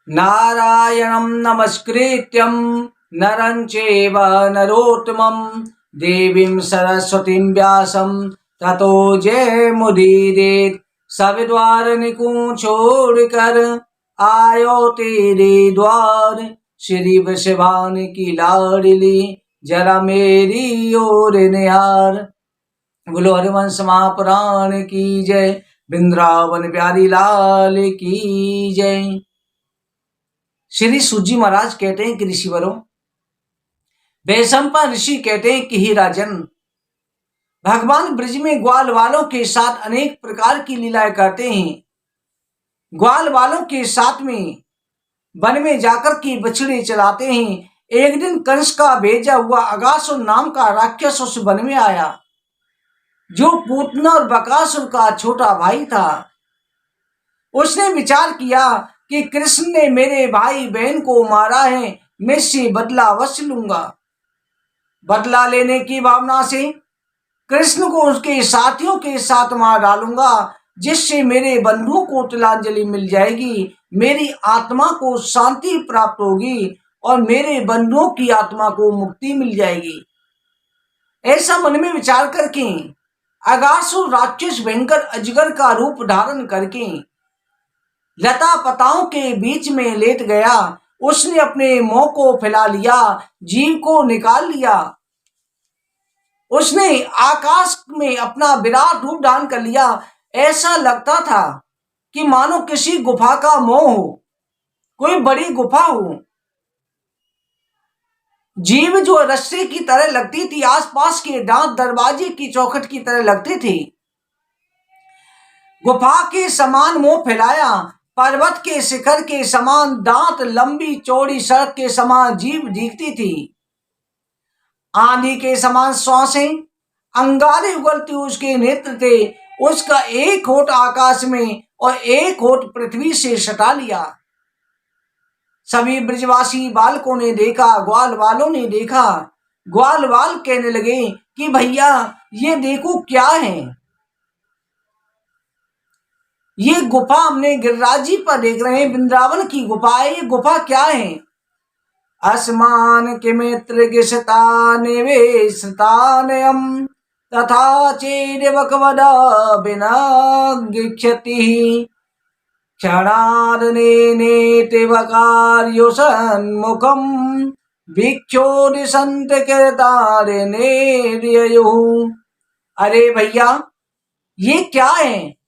नारायणं नमस्कृत्यं नरं चैव नरोत्तमं देवीं सरस्वतीं व्यासं ततो जयमुदीरयेत्। सब द्वार निकूं छोड़कर आयो तेरे द्वार, श्री वृषभान की लाडली जरा मेरी ओर निहार। बोलो हरिवंश महापुराण की जय, वृंदावन प्यारी लाल की जय। श्री सूजी महाराज कहते हैं कि ऋषिवरों, वैशंपा ऋषि कहते हैं कि ही राजन, भगवान ब्रज में ग्वाल वालों के साथ अनेक प्रकार की लीलाएं करते हैं। ग्वाल वालों के साथ में वन में जाकर के बछड़े चलाते हैं। एक दिन कंस का भेजा हुआ अगासुर नाम का राक्षस उस वन में आया, जो पूतना और बकासुर का छोटा भाई था। उसने विचार किया कि कृष्ण ने मेरे भाई बहन को मारा है, मैं इससे बदला अवश्य लूंगा। बदला लेने की भावना से कृष्ण को उसके साथियों के साथ मार डालूंगा, जिससे मेरे बंधुओं को तिलांजलि मिल जाएगी, मेरी आत्मा को शांति प्राप्त होगी और मेरे बंधुओं की आत्मा को मुक्ति मिल जाएगी। ऐसा मन में विचार करके अगासुर राक्षस भयंकर अजगर का रूप धारण करके लता पताओं के बीच में लेट गया। उसने अपने मुंह को फैला लिया, जीभ को निकाल लिया। उसने आकाश में अपना विराट रूप धारण कर लिया। ऐसा लगता था कि मानो किसी गुफा का मुंह हो, कोई बड़ी गुफा हो। जीभ जो रस्से की तरह लगती थी, आसपास के दांत दरवाजे की चौखट की तरह लगते थे। गुफा के समान मुंह फैलाया, पर्वत के शिखर के समान दांत, लंबी चौड़ी सड़क के समान जीभ दिखती थी। आंधी के समान श्वासें, अंगारे उगलती उसके नेत्र थे। उसका एक होठ आकाश में और एक होठ पृथ्वी से सटा लिया। सभी ब्रजवासी बालकों ने देखा, ग्वाल वालों ने देखा। ग्वाल वाल कहने लगे कि भैया ये देखो क्या है। ये गुफा हमने गिरिराज जी पर देख रहे हैं, वृंदावन की गुफा है। ये गुफा क्या है? अस्मान के मित्र गिसता निवेशतानयम तथा चेदवकवदा विनागिक्षति क्षणार्नेनेतिवकार्यो सन्मुखम भिक्षोदिसंत कृतार्नेर्ययुः। अरे भैया ये क्या है?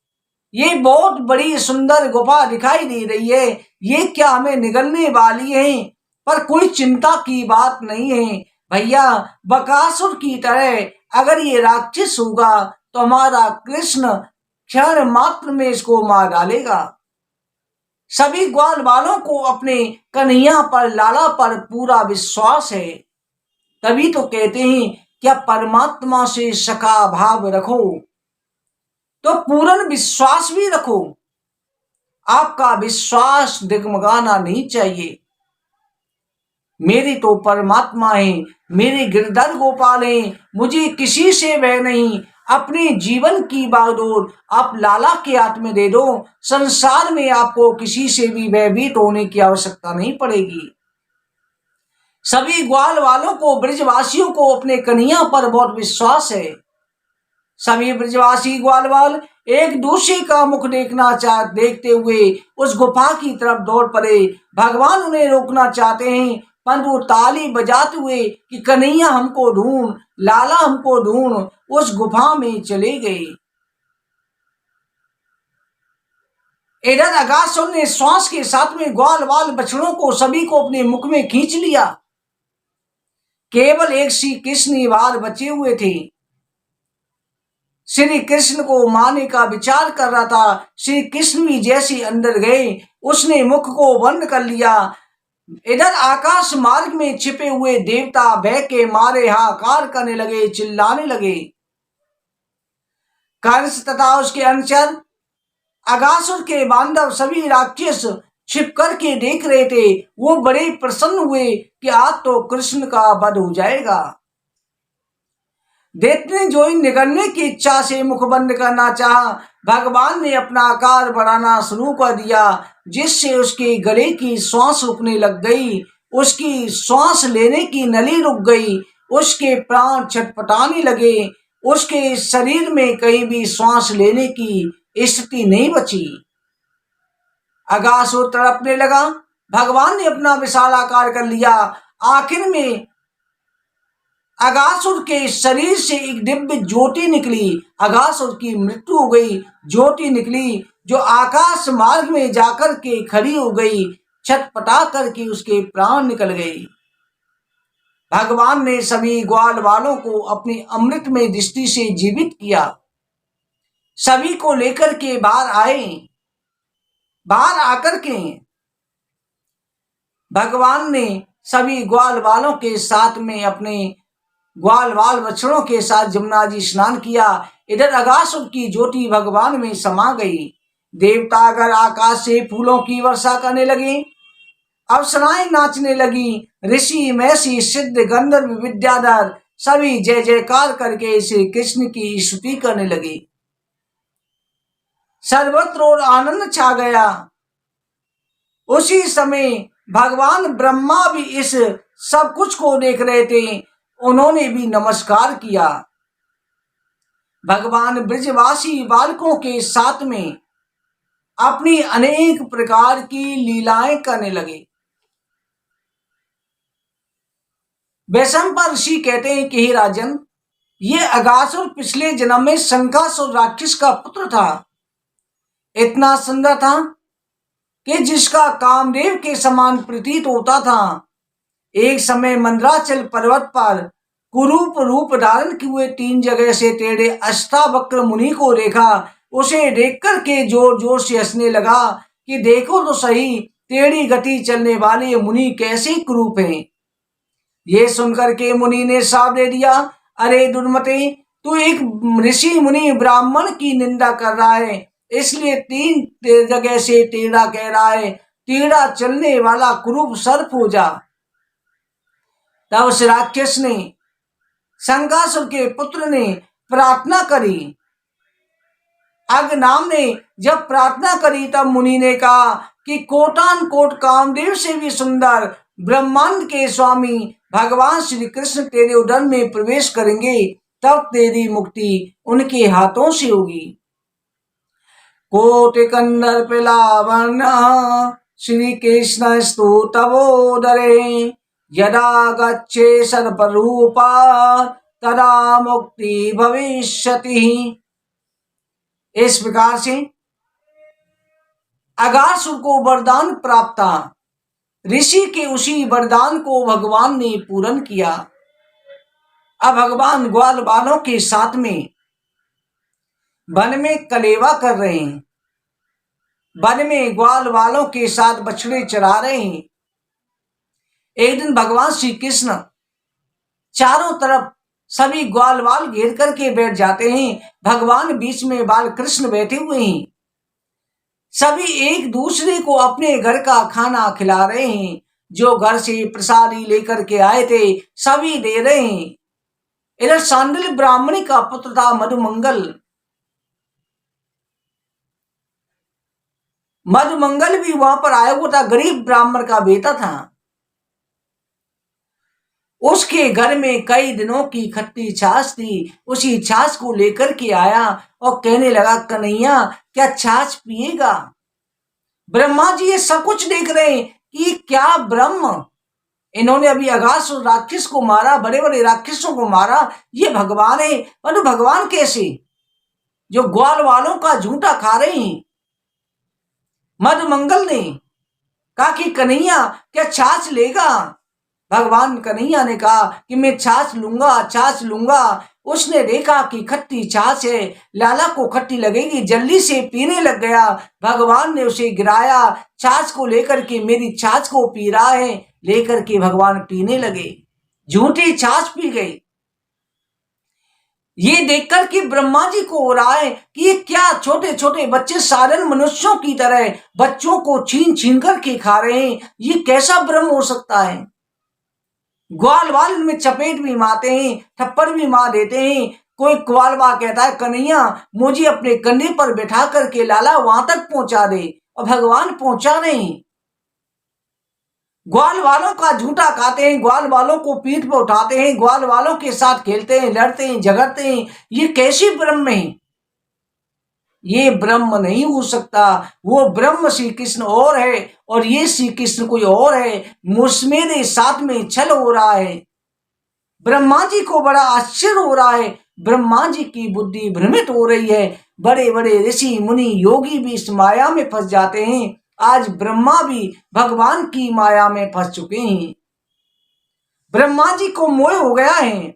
ये बहुत बड़ी सुंदर गुफा दिखाई दे रही है। ये क्या हमें निगलने वाली है? पर कोई चिंता की बात नहीं है भैया। बकासुर की तरह अगर ये राक्षस होगा तो हमारा कृष्ण क्षण मात्र में इसको मार डालेगा। सभी ग्वाल वालों को अपने कन्हैया पर, लाला पर पूरा विश्वास है। तभी तो कहते हैं क्या परमात्मा से सखा भाव रखो तो पूर्ण विश्वास भी रखो। आपका विश्वास डगमगाना नहीं चाहिए। मेरी तो परमात्मा है, मेरे गिरधर गोपाल हैं, मुझे किसी से भय नहीं। अपने जीवन की बागडोर आप लाला के हाथ में दे दो, संसार में आपको किसी से भी भयभीत होने की आवश्यकता नहीं पड़ेगी। सभी ग्वाल वालों को, ब्रजवासियों को अपने कन्हैया पर बहुत विश्वास है। सभी ब्रजवासी ग्वाल वाल एक दूसरे का मुख देखते हुए उस गुफा की तरफ दौड़ पड़े। भगवान उन्हें रोकना चाहते हैं, परंतु वो ताली बजाते हुए कि कन्हैया हमको ढूंढ, लाला हमको ढूंढ, उस गुफा में चले गए। इधर अगासुर ने श्वास के साथ में ग्वाल वाल बछड़ों को सभी को अपने मुख में खींच लिया। केवल एक श्री कृष्ण ही बाहर बचे हुए थे। श्री कृष्ण को मारने का विचार कर रहा था। श्री कृष्ण भी जैसे अंदर गए, उसने मुख को बंद कर लिया। इधर आकाश मार्ग में छिपे हुए देवता भय के मारे हाहाकार करने लगे, चिल्लाने लगे। कंस तथा उसके अनुचर, अगासुर के बांधव, सभी राक्षस छिप करके देख रहे थे। वो बड़े प्रसन्न हुए कि आज तो कृष्ण का वध हो जाएगा। दैत्य ने जो निगलने की इच्छा से मुख बंद करना चाहा, भगवान ने अपना आकार बढ़ाना शुरू कर दिया, जिससे उसके गले की श्वास रुकने लग गई, उसकी श्वास लेने की नली रुक गई, उसके प्राण छटपटाने लगे, उसके शरीर में कहीं भी श्वास लेने की स्थिति नहीं बची। अगासुर तड़पने लगा। भगवान ने अपना विशाल आकार कर लिया। आखिर में अगासुर के शरीर से एक दिव्य ज्योति निकली। अगासुर की मृत्यु हो गई। ज्योति निकली जो आकाश मार्ग में जाकर के खड़ी हो गई। छटपटा करके उसके प्राण निकल गए। भगवान ने सभी ग्वाल वालों को अपनी अमृतमय दृष्टि से जीवित किया। सभी को लेकर के बाहर आए। बाहर आकर के भगवान ने सभी ग्वाल वालों के साथ में अपने ग्वाल बाल बछड़ों के साथ जमुना जी स्नान किया। इधर अगासुर की ज्योति भगवान में समा गई। देवता अगर आकाश से फूलों की वर्षा करने लगे, अप्सराएं नाचने लगी, ऋषि महर्षि सिद्ध गंधर्व विद्याधर सभी जय जयकार करके श्री कृष्ण की स्तुति करने लगे। सर्वत्र और आनंद छा गया। उसी समय भगवान ब्रह्मा भी इस सब कुछ को देख रहे थे। उन्होंने भी नमस्कार किया। भगवान ब्रजवासी बालकों के साथ में अपनी अनेक प्रकार की लीलाएं करने लगे। वैशंपायन ऋषि कहते हैं कि हे राजन, ये अगासुर पिछले जन्म में शंखासुर राक्षस का पुत्र था। इतना सुंदर था कि जिसका कामदेव के समान प्रतीत होता था। एक समय मंदराचल पर्वत पर कुरूप रूप धारण किए 3 जगह से टेढ़े अष्टावक्र मुनि को देखा। उसे देख करके जोर जोर से हंसने लगा कि देखो तो सही, टेढ़ी गति चलने वाले ये मुनि कैसे कुरूप हैं। ये सुनकर के मुनि ने साफ दे दिया, अरे दुर्मते, तू एक ऋषि मुनि ब्राह्मण की निंदा कर रहा है, इसलिए 3 जगह से टेढ़ा कह रहा है। टेढ़ा चलने वाला कुरूप सर्प हो जा। तब उस राक्षस ने, शंखासुर के पुत्र ने प्रार्थना करी। अग्नाम ने जब प्रार्थना करी तब मुनि ने कहा कि कोटान कोट कामदेव से भी सुंदर ब्रह्मांड के स्वामी भगवान श्री कृष्ण तेरे उदर में प्रवेश करेंगे, तब तेरी मुक्ति उनके हाथों से होगी। कोटि कंदर पिलावन श्री कृष्ण स्तुतवोदरे, यदा गच्छे सर्वरूपा तदा मुक्ति भविष्यति। इस प्रकार से अगासुर को वरदान प्राप्त था। ऋषि के उसी वरदान को भगवान ने पूर्ण किया। अब भगवान ग्वाल बालों के साथ में वन में कलेवा कर रहे हैं। वन में ग्वाल बालों के साथ बछड़े चरा रहे हैं। एक दिन भगवान श्री कृष्ण चारों तरफ सभी ग्वाल बाल घेर करके बैठ जाते हैं। भगवान बीच में बाल कृष्ण बैठे हुए हैं। सभी एक दूसरे को अपने घर का खाना खिला रहे हैं। जो घर से प्रसादी लेकर के आए थे सभी दे रहे हैं। इधर शांडिल्य ब्राह्मणी का पुत्र था मधुमंगल। मधुमंगल भी वहां पर आया हुआ था, गरीब ब्राह्मण का बेटा था। उसके घर में कई दिनों की खट्टी छाछ थी। उसी छाछ को लेकर के आया और कहने लगा, कन्हैया क्या छाछ पिएगा? ब्रह्मा जी ये सब कुछ देख रहे हैं कि क्या ब्रह्म, इन्होंने अभी अगासुर राक्षस को मारा, बड़े बड़े राक्षसों को मारा, ये भगवान है। पर भगवान कैसे, जो ग्वाल वालों का झूठा खा रहे हैं। मधुमंगल ने कहा कि कन्हैया क्या छाछ लेगा? भगवान कन्हैया ने कहा कि मैं छाछ लूंगा, छाछ लूंगा। उसने देखा कि खट्टी छाछ है, लाला को खट्टी लगेगी, जल्दी से पीने लग गया। भगवान ने उसे गिराया, छाछ को लेकर के मेरी छाछ को पी रहा है, लेकर के भगवान पीने लगे, झूठी छाछ पी गई। ये देखकर कि ब्रह्मा जी को हो रहा है कि ये क्या छोटे छोटे बच्चे साधारण मनुष्यों की तरह बच्चों को छीन छीन करके खा रहे हैं, ये कैसा ब्रह्म हो सकता है। ग्वाल वाल में चपेट भी मारते हैं, थप्पड़ भी मार देते हैं, कोई ग्वालवा कहता है कन्हैया मुझे अपने कंधे पर बैठा करके लाला वहां तक पहुंचा दे, और भगवान पहुंचा नहीं। ग्वाल वालों का झूठा खाते हैं, ग्वाल वालों को पीठ पर उठाते हैं, ग्वाल वालों के साथ खेलते हैं, लड़ते हैं, झगड़ते हैं। ये कैसी ब्रह्म है? ये ब्रह्म नहीं हो सकता। वो ब्रह्म श्री कृष्ण और है और ये श्री कृष्ण कोई और है। मेरे साथ में छल हो रहा है। ब्रह्मा जी को बड़ा आश्चर्य हो रहा है। ब्रह्मा जी की बुद्धि भ्रमित हो रही है। बड़े बड़े ऋषि मुनि योगी भी इस माया में फंस जाते हैं। आज ब्रह्मा भी भगवान की माया में फंस चुके हैं। ब्रह्मा जी को मोह हो गया है।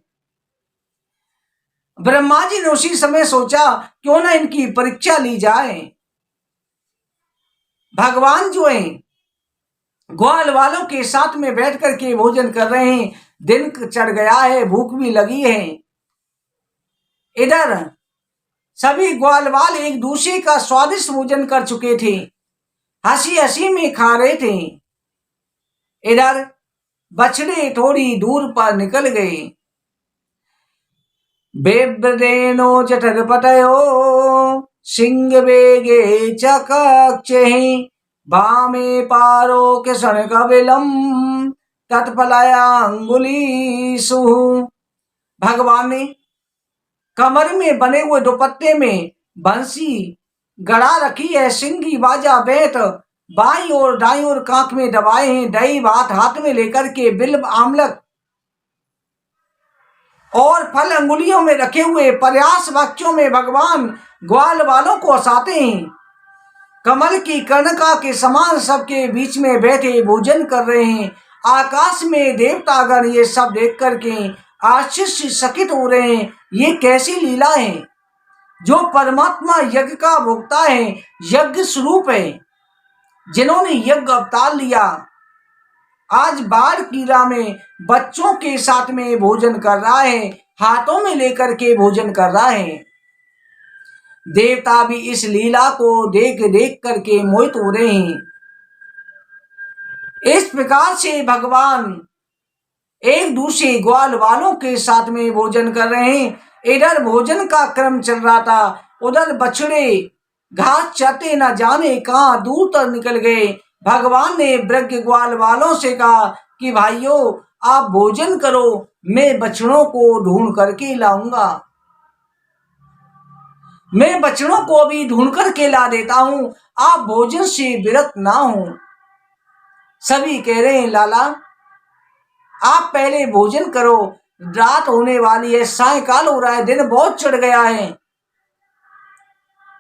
ब्रह्मा जी ने उसी समय सोचा क्यों ना इनकी परीक्षा ली जाए। भगवान जो है ग्वाल वालों के साथ में बैठ करके भोजन कर रहे हैं। दिन चढ़ गया है, भूख भी लगी है। इधर सभी ग्वाल वाल एक दूसरे का स्वादिष्ट भोजन कर चुके थे, हंसी हंसी में खा रहे थे। इधर बछड़े थोड़ी दूर पर निकल गए। बेब्रेनो जठरपतयो सिंह वेगे चकक्षे वामे पारो के सन कबिलम तत्फलया अंगुलीसु। भगवान ने कमर में बने हुए दुपट्टे में बंसी गड़ा रखी है, सिंगी बाजा बेत बाई और दाई और कांख में दबाए हैं, दही भात हाथ में लेकर के बिल्व आमलक और फल अंगुलियों में रखे हुए प्रयास वाक्यों में भगवान ग्वाल वालों को हंसाते हैं। कमल की कर्णिका के समान सबके बीच में बैठे भोजन कर रहे हैं। आकाश में देवतागण ये सब देख करके आश्चर्यचकित हो रहे हैं। ये कैसी लीला है? जो परमात्मा यज्ञ का भोक्ता है, यज्ञ स्वरूप है, जिन्होंने यज्ञ अवतार लिया, आज बाढ़ कीड़ा में बच्चों के साथ में भोजन कर रहा है, हाथों में लेकर के भोजन कर रहा है। देवता भी इस लीला को देख देख करके मोहित हो रहे हैं। इस प्रकार से भगवान एक दूसरे ग्वाल वालों के साथ में भोजन कर रहे हैं। इधर भोजन का क्रम चल रहा था, उधर बछड़े घास चरते न जाने कहां दूर तक निकल गए। भगवान ने ब्रज ग्वाल वालों से कहा कि भाइयों आप भोजन करो, मैं बछड़ों को ढूंढ करके लाऊंगा। मैं बछड़ों को भी ढूंढ करके ला देता हूं, आप भोजन से विरत ना हो। सभी कह रहे हैं लाला आप पहले भोजन करो, रात होने वाली है, सायकाल हो रहा है, दिन बहुत चढ़ गया है।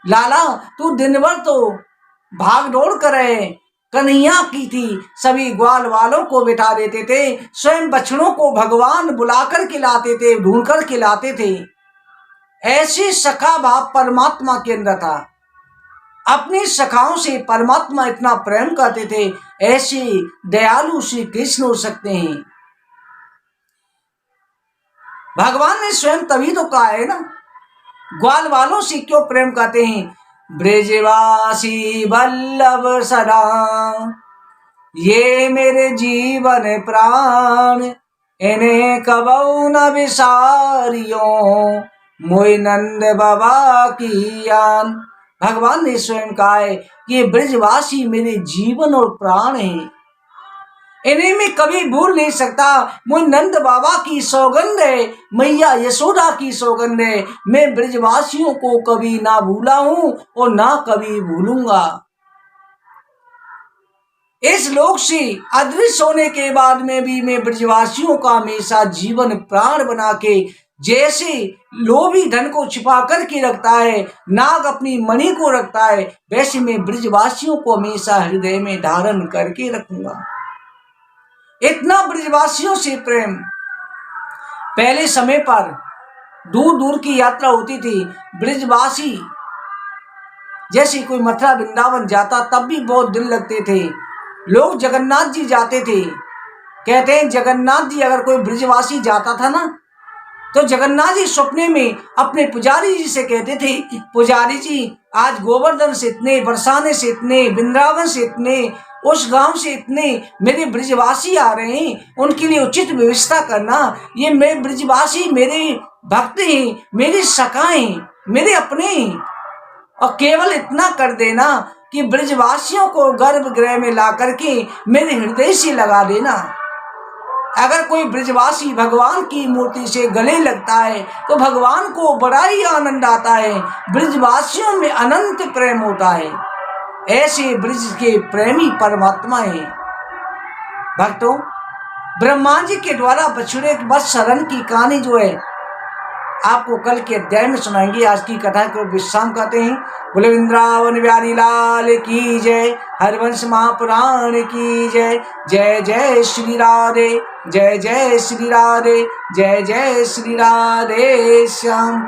लाला तू दिन भर तो भाग दौड़ करे कन्हैया की थी, सभी ग्वाल वालों को बिठा देते थे, स्वयं बछड़ों को भगवान बुला कर के लाते थे, ढूंढ कर के लाते थे। ऐसे सखा भाव परमात्मा के अंदर था। अपनी सखाओं से परमात्मा इतना प्रेम करते थे, ऐसे दयालु श्री कृष्ण हो सकते हैं। भगवान ने स्वयं तभी तो कहा है ना, ग्वाल वालों से क्यों प्रेम करते हैं। ब्रजवासी वल्लभ सदा ये मेरे जीवन प्राण, इन्हें कबऊ न विसारियो मोय नंद बाबा की यान। भगवान ने स्वयं कहा है कि ये ब्रजवासी मेरे जीवन और प्राण हैं, इन्हें मैं कभी भूल नहीं सकता। मुझ नंद बाबा की सौगंध है, मैया यशोदा की सौगंध है, मैं ब्रजवासियों को कभी ना भूला हूं और ना कभी भूलूंगा। इस लोक से अदृश्य होने के बाद में भी मैं ब्रजवासियों का हमेशा जीवन प्राण बना के, जैसे लोभी धन को छिपा करके रखता है, नाग अपनी मणि को रखता है, वैसे मैं ब्रजवासियों को हमेशा हृदय में धारण करके रखूंगा। इतना ब्रजवासियों से प्रेम। पहले समय पर दूर दूर की यात्रा होती थी, ब्रजवासी जैसे कोई मथुरा वृंदावन जाता तब भी बहुत दिन लगते थे। लोग जगन्नाथ जी जाते थे, कहते हैं जगन्नाथ जी अगर कोई ब्रजवासी जाता था ना तो जगन्नाथ जी सपने में अपने पुजारी जी से कहते थे, पुजारी जी आज गोवर्धन से इतने, बरसाने से इतने, वृंदावन से इतने, उस गांव से इतने मेरे ब्रजवासी आ रहे हैं, उनके लिए उचित व्यवस्था करना। ये मैं ब्रजवासी मेरे भक्त ही मेरी सखाएं, मेरे अपने। और केवल इतना कर देना कि ब्रजवासियों को गर्भगृह में ला करके मेरे हृदय से लगा देना। अगर कोई ब्रजवासी भगवान की मूर्ति से गले लगता है तो भगवान को बड़ा ही आनंद आता है, ब्रजवासियों में अनंत प्रेम होता है। ऐसे ब्रज के प्रेमी परमात्मा है। भक्तों, ब्रह्मा जी के द्वारा बछड़े वत्सरण की कहानी जो है आपको कल के अध्याय में सुनाएंगे। आज की कथा को विश्राम करते हैं। बोले वृंदावन बिहारी लाल की जय, हरवंश महापुराण की जय। जय जय श्री राधे, जय जय श्री राधे, जय जय श्री राधे श्याम।